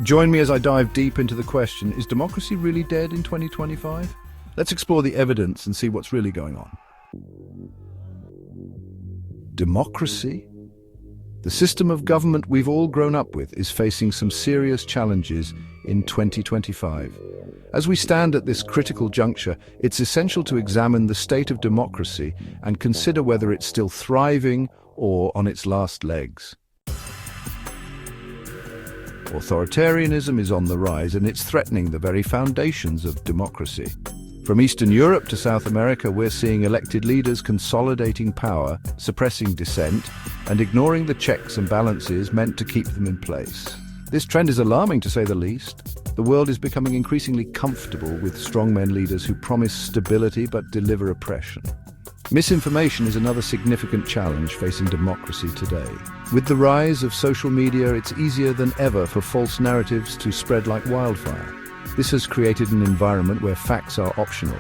Join me as I dive deep into the question, is democracy really dead in 2025? Let's explore the evidence and see what's really going on. Democracy? The system of government we've all grown up with is facing some serious challenges in 2025. As we stand at this critical juncture, it's essential to examine the state of democracy and consider whether it's still thriving or on its last legs. Authoritarianism is on the rise, and it's threatening the very foundations of democracy. From Eastern Europe to South America, we're seeing elected leaders consolidating power, suppressing dissent, and ignoring the checks and balances meant to keep them in place. This trend is alarming, to say the least. The world is becoming increasingly comfortable with strongmen leaders who promise stability but deliver oppression. Misinformation is another significant challenge facing democracy today. With the rise of social media, it's easier than ever for false narratives to spread like wildfire. This has created an environment where facts are optional,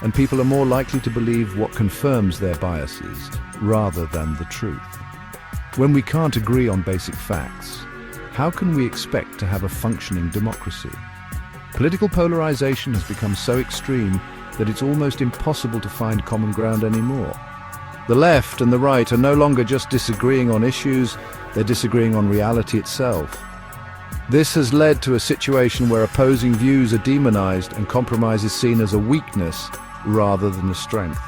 and people are more likely to believe what confirms their biases, rather than the truth. When we can't agree on basic facts, how can we expect to have a functioning democracy? Political polarization has become so extreme that it's almost impossible to find common ground anymore. The left and the right are no longer just disagreeing on issues, they're disagreeing on reality itself. This has led to a situation where opposing views are demonized and compromise is seen as a weakness rather than a strength.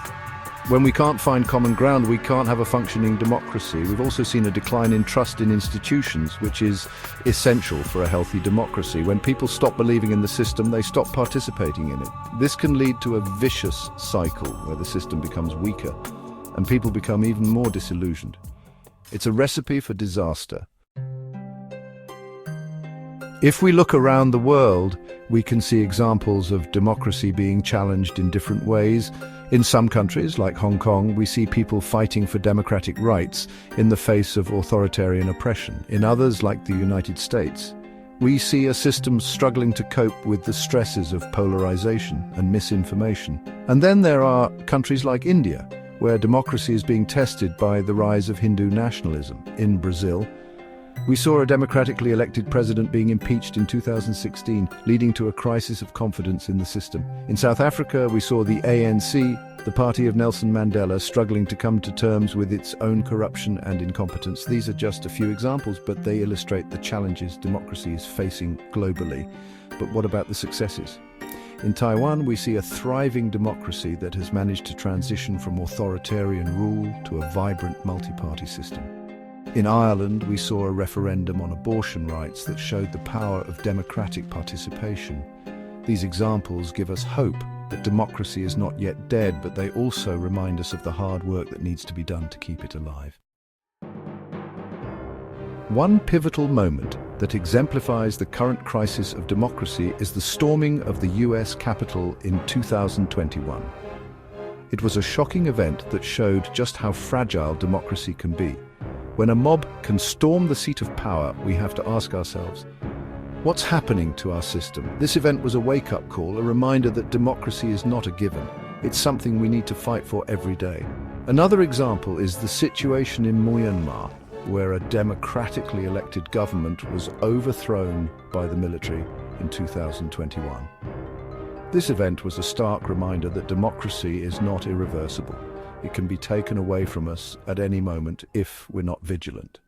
When we can't find common ground, we can't have a functioning democracy. We've also seen a decline in trust in institutions, which is essential for a healthy democracy. When people stop believing in the system, they stop participating in it. This can lead to a vicious cycle where the system becomes weaker and people become even more disillusioned. It's a recipe for disaster. If we look around the world, we can see examples of democracy being challenged in different ways. In some countries, like Hong Kong, we see people fighting for democratic rights in the face of authoritarian oppression. In others, like the United States, we see a system struggling to cope with the stresses of polarization and misinformation. And then there are countries like India, where democracy is being tested by the rise of Hindu nationalism. In Brazil, we saw a democratically elected president being impeached in 2016, leading to a crisis of confidence in the system. In South Africa, we saw the ANC, the party of Nelson Mandela, struggling to come to terms with its own corruption and incompetence. These are just a few examples, but they illustrate the challenges democracy is facing globally. But what about the successes? In Taiwan, we see a thriving democracy that has managed to transition from authoritarian rule to a vibrant multi-party system. In Ireland, we saw a referendum on abortion rights that showed the power of democratic participation. These examples give us hope that democracy is not yet dead, but they also remind us of the hard work that needs to be done to keep it alive. One pivotal moment that exemplifies the current crisis of democracy is the storming of the US Capitol in 2021. It was a shocking event that showed just how fragile democracy can be. When a mob can storm the seat of power, we have to ask ourselves, what's happening to our system? This event was a wake-up call, a reminder that democracy is not a given. It's something we need to fight for every day. Another example is the situation in Myanmar, where a democratically elected government was overthrown by the military in 2021. This event was a stark reminder that democracy is not irreversible. It can be taken away from us at any moment if we're not vigilant.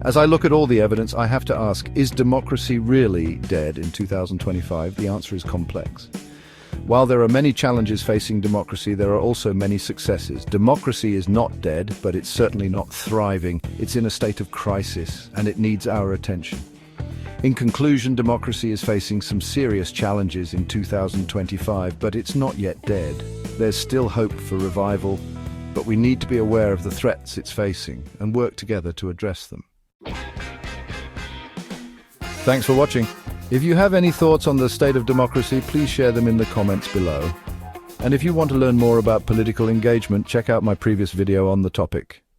As I look at all the evidence, I have to ask, is democracy really dead in 2025? The answer is complex. While there are many challenges facing democracy, there are also many successes. Democracy is not dead, but it's certainly not thriving. It's in a state of crisis, and it needs our attention. In conclusion, democracy is facing some serious challenges in 2025, but it's not yet dead. There's still hope for revival, but we need to be aware of the threats it's facing and work together to address them. Thanks for watching. If you have any thoughts on the state of democracy, please share them in the comments below. And if you want to learn more about political engagement, check out my previous video on the topic.